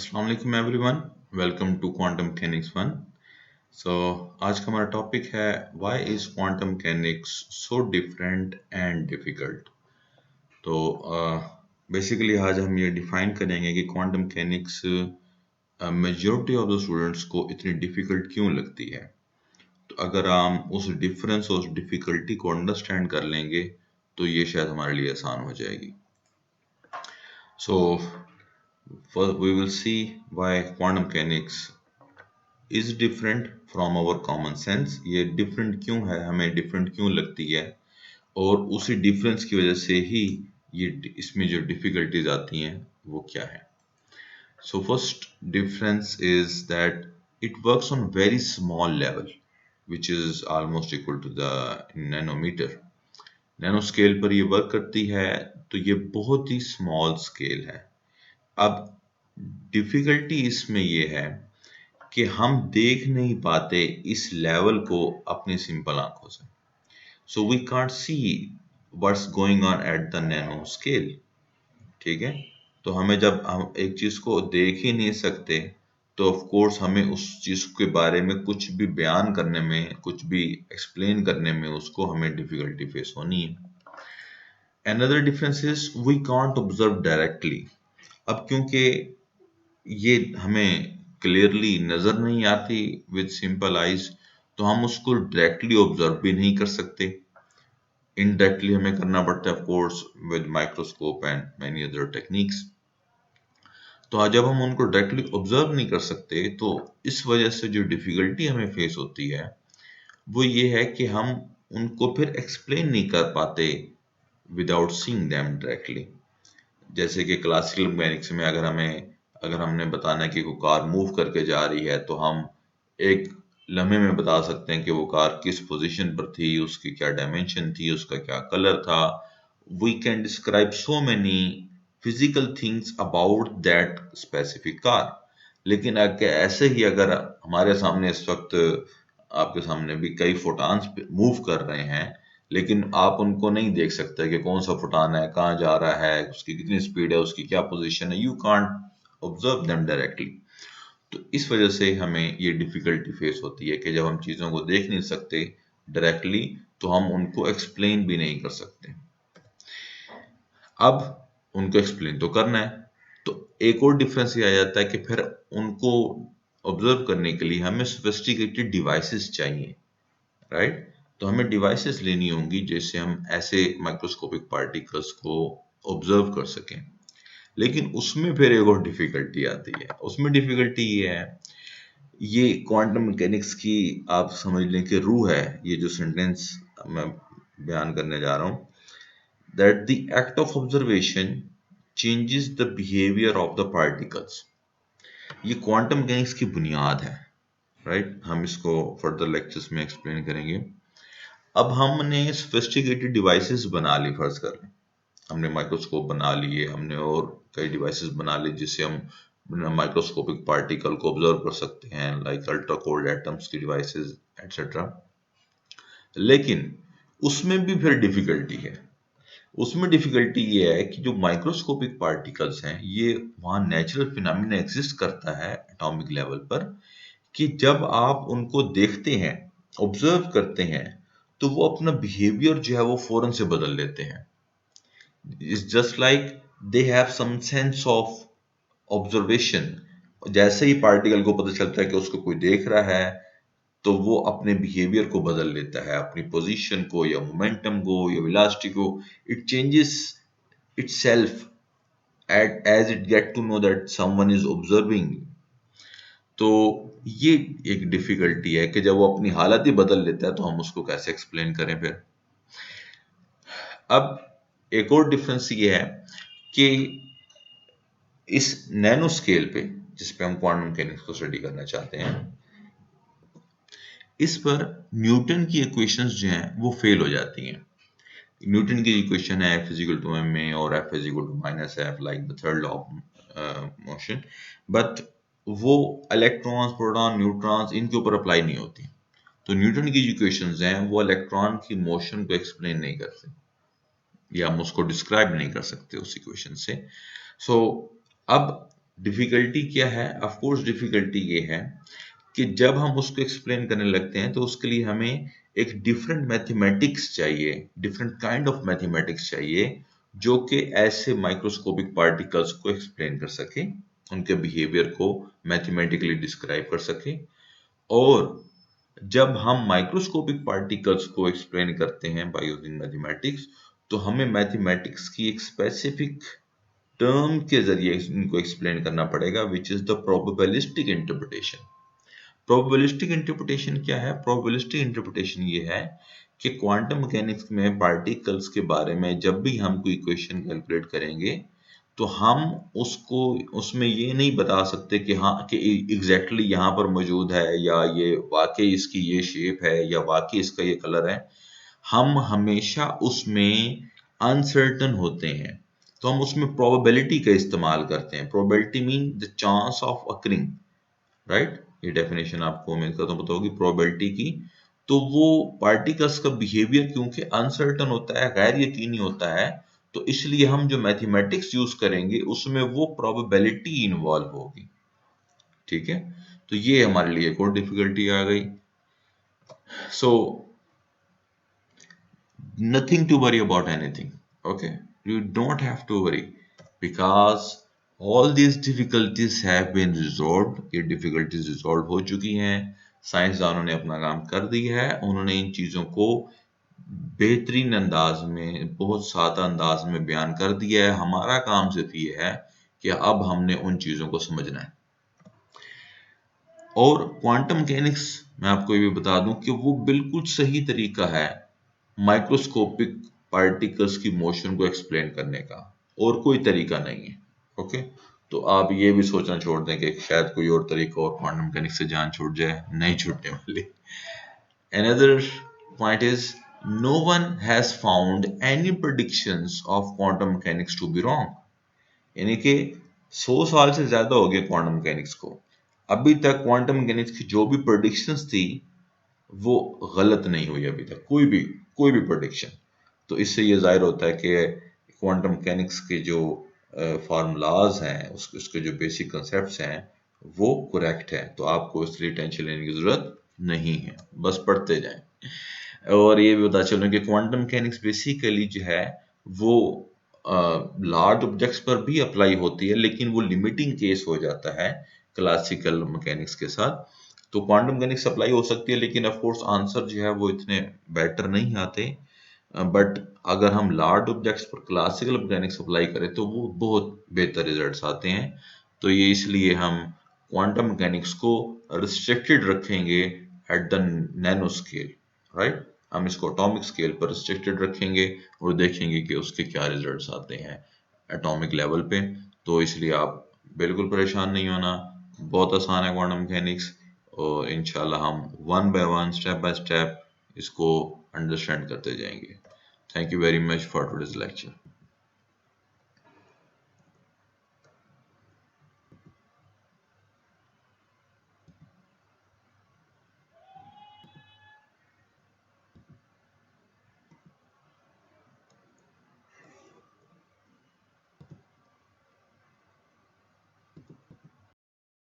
अस्सलाम वालेकुम everyone, welcome to quantum mechanics one. So आज का हमारा टॉपिक है why is quantum mechanics so different and difficult. तो बेसिकली आज हम ये डिफाइन करेंगे कि quantum mechanics majority of the students को इतनी डिफिकल्ट क्यों लगती है। तो अगर हम उस डिफरेंस और उस डिफिकल्टी को अंडरस्टैंड कर लेंगे तो ये शायद हमारे लिए आसान हो जाएगी। सो first we will see why quantum mechanics is different from our common sense। ये different क्यों है, हमें different क्यों लगती है, और उसी difference की वजह से ही ये इसमें जो difficulties आती हैं वो क्या है। So first difference is that it works on very small level which is almost equal to the nanometer। Nano scale पर ये वर्क करती है, तो ये बहुत ही स्मॉल स्केल है। अब डिफिकल्टी इसमें ये है कि हम देख नहीं पाते इस लेवल को अपनी सिंपल आंखों से। So we can't see what's going on at the nano scale. ठीक है, तो हमें जब हम एक चीज को देख ही नहीं सकते तो ऑफ कोर्स हमें उस चीज के बारे में कुछ भी बयान करने में, कुछ भी एक्सप्लेन करने में उसको हमें डिफिकल्टी फेस होनी है। Another difference is we can't observe directly। अब क्योंकि ये हमें क्लियरली नजर नहीं आती विद सिंपल आईज, तो हम उसको डायरेक्टली ऑब्जर्व भी नहीं कर सकते। इनडायरेक्टली हमें करना पड़ता है of course with microscope and many other techniques. तो जब हम उनको डायरेक्टली ऑब्जर्व नहीं कर सकते तो इस वजह से जो डिफिकल्टी हमें फेस होती है वो ये है कि हम उनको फिर एक्सप्लेन नहीं कर पाते विदाउट सीइंग देम डायरेक्टली। जैसे कि क्लासिकल मैकेनिक्स में अगर हमने बताना है कि वो कार मूव करके जा रही है, तो हम एक लम्हे में बता सकते हैं कि वो कार किस पोजीशन पर थी, उसकी क्या डायमेंशन थी, उसका क्या कलर था। We can describe so many physical things about that specific car. लेकिन ऐसे ही अगर हमारे सामने इस वक्त आपके सामने भी कई फोटॉन्स मूव कर रहे हैं, लेकिन आप उनको नहीं देख सकते कि कौन सा फोटॉन है, कहाँ जा रहा है, उसकी कितनी स्पीड है, उसकी क्या पोजीशन है। You can't observe them directly. तो इस वजह से हमें ये डिफिकल्टी फेस होती है कि जब हम चीज़ों को देख नहीं सकते डायरेक्टली तो हम उनको एक्सप्लेन भी नहीं कर सकते। अब उनको एक्सप्लेन तो करना है, तो एक और डिफरेंस ये आ जाता है कि फिर उनको ऑब्जर्व करने के लिए हमें सोफिस्टिकेटेड डिवाइसेस चाहिए, राइट। तो हमें डिवाइसेस लेनी होंगी जिससे हम ऐसे माइक्रोस्कोपिक पार्टिकल्स को ऑब्जर्व कर सकें। लेकिन उसमें फिर एक और डिफिकल्टी आती है। उसमें डिफिकल्टी ये है, ये क्वांटम मैकेनिक्स की आप समझ लें कि रूह है। ये जो सेंटेंस मैं बयान करने जा रहा हूँ, that the act of observation changes the behaviour of the particles. ये क्वांटम मैकेनिक्स की बुनियाद है, राइट। हम इसको फर्दर लेक्चर्स में एक्सप्लेन करेंगे। अब हमने सोफिस्टिकेटेड डिवाइसेस बना ली, फर्ज कर लें हमने माइक्रोस्कोप बना लिए, हमने और कई डिवाइसेस बना ली जिससे हम माइक्रोस्कोपिक पार्टिकल को ऑब्जर्व कर सकते हैं, लाइक अल्ट्रा कोल्ड एटम्स की डिवाइसेस एटसेट्रा। लेकिन उसमें भी फिर डिफिकल्टी है। उसमें डिफिकल्टी ये है कि जो माइक्रोस्कोपिक पार्टिकल्स हैं, ये वहाँ नेचुरल फिनोमिना एग्जिस्ट करता है एटॉमिक लेवल पर, कि जब आप उनको देखते हैं, ऑब्जर्व करते हैं, तो वो अपना बिहेवियर जो है वो फौरन से बदल लेते हैं। It's just like they have some sense of observation। जैसे ही पार्टिकल को पता चलता है कि उसको कोई देख रहा है, तो वो अपने बिहेवियर को बदल लेता है, अपनी पोजीशन को या मोमेंटम को या वेलोसिटी को। It changes itself as it get to know that someone is observing। तो ये एक डिफिकल्टी है कि जब वो अपनी हालत ही बदल लेता है तो हम उसको कैसे एक्सप्लेन करें फिर। अब एक और डिफरेंस ये है कि इस नैनो स्केल पे, जिस पे हम क्वांटम मैकेनिक्स को स्टडी करना चाहते हैं, इस पर न्यूटन की इक्वेशंस जो हैं वो फेल हो जाती हैं। न्यूटन की इक्वेशन है F is equal to ma और F is equal to minus F, like the third law of motion. But वो इलेक्ट्रॉन्स, प्रोटॉन, न्यूट्रॉन्स इनके ऊपर अप्लाई नहीं होती। तो न्यूटन की इक्वेशंस हैं वो इलेक्ट्रॉन की मोशन को एक्सप्लेन नहीं करते, या हम उसको डिस्क्राइब नहीं कर सकते उस इक्वेशन से। सो अब डिफिकल्टी क्या है? ऑफ कोर्स डिफिकल्टी ये है कि जब हम उसको एक्सप्लेन करने लगते हैं तो उसके लिए हमें एक डिफरेंट मैथमेटिक्स चाहिए, डिफरेंट काइंड ऑफ मैथमेटिक्स चाहिए जो कि ऐसे माइक्रोस्कोपिक पार्टिकल्स को एक्सप्लेन कर सके, उनके बिहेवियर को मैथमेटिकली डिस्क्राइब कर सके। और जब हम माइक्रोस्कोपिक पार्टिकल्स को एक्सप्लेन करते हैं बाय यूजिंग मैथमेटिक्स, तो हमें मैथमेटिक्स की एक स्पेसिफिक टर्म के जरिए इनको एक्सप्लेन करना पड़ेगा, which is the probabilistic interpretation. Probabilistic interpretation क्या है? प्रोबेबिलिस्टिक इंटरप्रिटेशन ये है कि क्वांटम मैकेनिक्स में पार्टिकल्स के बारे में जब भी हम कोई इक्वेशन कैलकुलेट करेंगे तो हम उसको उसमें ये नहीं बता सकते कि हाँ कि एग्जैक्टली यहाँ पर मौजूद है, या ये वाकई इसकी ये शेप है, या वाकई इसका ये कलर है। हम हमेशा उसमें अनसर्टन होते हैं, तो हम उसमें प्रोबेबिलिटी का इस्तेमाल करते हैं। Probability mean the chance of occurring, right? ये डेफिनेशन आपको मैं कहता हूँ, बताओगी प्रोबेबिलिटी की। तो वो पार्टिकल्स का बिहेवियर क्योंकि अनसर्टन होता है, गैर यकीनी होता है, तो इसलिए हम जो मैथमेटिक्स यूज करेंगे उसमें वो प्रोबेबिलिटी इन्वॉल्व होगी। ठीक है, तो ये हमारे लिए एक और डिफिकल्टी आ गई। सो nothing to worry about anything. Okay, you don't have to worry because all these difficulties have been resolved. ये difficulties resolve हो चुकी हैं, साइंसदानों ने अपना काम कर दिया है, उन्होंने इन चीज़ों को बेहतरीन अंदाज में, बहुत सादा अंदाज में बयान कर दिया है। हमारा काम सिर्फ ये है कि अब हमने उन चीज़ों को समझना है। और क्वांटम मैकेनिक्स, मैं आपको ये भी बता दूं कि वो बिल्कुल सही तरीका है माइक्रोस्कोपिक पार्टिकल्स की मोशन को एक्सप्लेन करने का, और कोई तरीका नहीं है। ओके, तो आप ये भी सोचना छोड़ दें कि शायद कोई और तरीका और क्वांटम मैकेनिक्स से जान छूट जाए, नहीं छूटने वाली। Another point is no one has found any predictions of quantum mechanics to be wrong. यानी कि 100 साल से ज्यादा हो गए क्वांटम मैकेनिक्स को, अभी तक क्वांटम मैकेनिक्स की जो भी प्रेडिक्शंस थी वो गलत नहीं हुई अभी तक, कोई भी प्रेडिक्शन। तो इससे ये जाहिर होता है कि क्वांटम मैकेनिक्स के जो फार्मूलाज हैं, उसके जो बेसिक कंसेप्ट्स हैं वो करेक्ट है। तो आपको इसलिए टेंशन लेने की जरूरत नहीं है, बस पढ़ते जाएं। और ये भी पता चलो कि क्वांटम मैकेनिक्स बेसिकली जो है वो लार्ज ऑब्जेक्ट्स पर भी अप्लाई होती है, लेकिन वो लिमिटिंग केस हो जाता है क्लासिकल मैकेनिक्स के साथ। तो क्वांटम मैकेनिक्स अप्लाई हो सकती है, लेकिन ऑफ कोर्स आंसर जो है वो इतने बेटर नहीं आते। बट अगर हम लार्ज ऑब्जेक्ट्स पर क्लासिकल मैकेनिक्स अप्लाई करें तो वो बहुत बेहतर रिजल्ट्स आते हैं। तो ये इसलिए हम क्वांटम मैकेनिक्स को रिस्ट्रिक्टेड रखेंगे eight the nano scale, right? हम इसको एटॉमिक स्केल पर रिस्ट्रिक्टेड रखेंगे और देखेंगे कि उसके क्या रिजल्ट्स आते हैं एटॉमिक लेवल पे। तो इसलिए आप बिल्कुल परेशान नहीं होना, बहुत आसान है क्वांटम मैकेनिक्स, और इंशाल्लाह हम one by one, step by step इसको अंडरस्टैंड करते जाएंगे। Thank you very much for today's lecture.